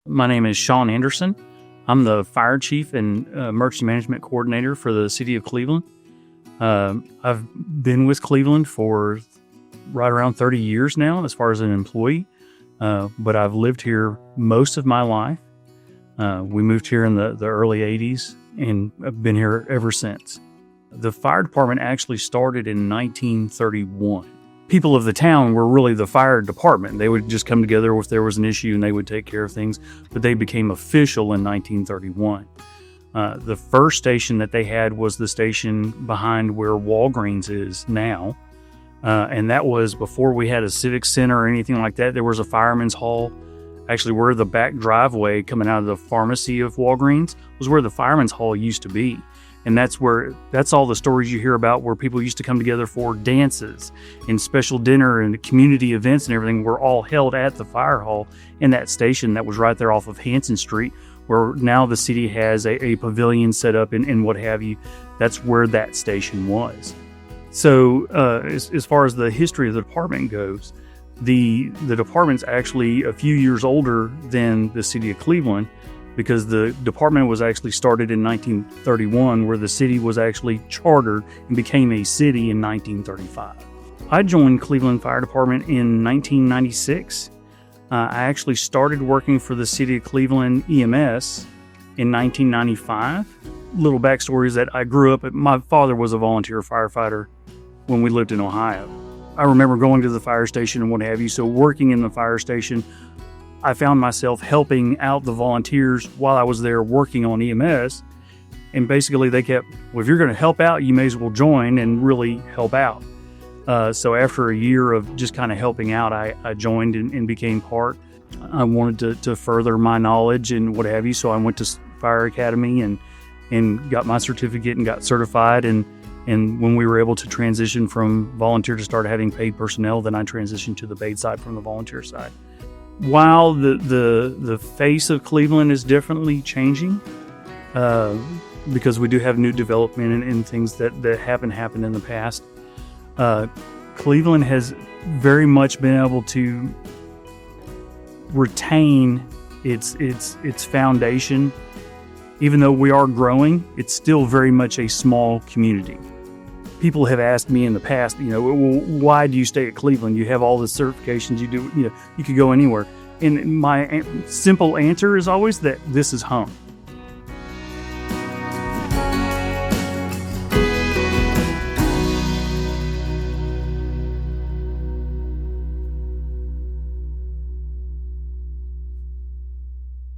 My name is Sean Anderson. I'm the fire chief and emergency management coordinator for the city of Cleveland. I've been with Cleveland for right around 30 years now as far as an employee, but I've lived here most of my life. We moved here in the early 80s and I've been here ever since. The fire department actually started in 1931. People of the town were really the fire department. They would just come together if there was an issue and they would take care of things, but they became official in 1931. The first station that they had was the station behind where Walgreens is now, and that was before we had a civic center or anything like that. There was a fireman's hall. Actually, where the back driveway coming out of the pharmacy of Walgreens was where the fireman's hall used to be. And that's all the stories you hear about where people used to come together for dances and special dinner and community events and everything were all held at the fire hall in that station that was right there off of Hanson Street, where now the city has a pavilion set up and what have you. That's where that station was. So as far as the history of the department goes, the department's actually a few years older than the city of Cleveland, because the department was actually started in 1931, where the city was actually chartered and became a city in 1935. I joined Cleveland Fire Department in 1996. I actually started working for the city of Cleveland EMS in 1995. Little backstory is that I grew up, my father was a volunteer firefighter when we lived in Ohio. I remember going to the fire station and what have you, so working in the fire station, I found myself helping out the volunteers while I was there working on EMS. And basically they kept, well, if you're going to help out, you may as well join and really help out. So after a year of just kind of helping out, I joined and became part. I wanted to further my knowledge and what have you. So I went to Fire Academy and got my certificate and got certified. And when we were able to transition from volunteer to start having paid personnel, then I transitioned to the paid side from the volunteer side. While the face of Cleveland is definitely changing, because we do have new development and things that happened in the past, Cleveland has very much been able to retain its foundation. Even though we are growing, it's still very much a small community. People have asked me in the past, well, why do you stay at Cleveland? You have all the certifications, you could go anywhere. And my simple answer is always that this is home.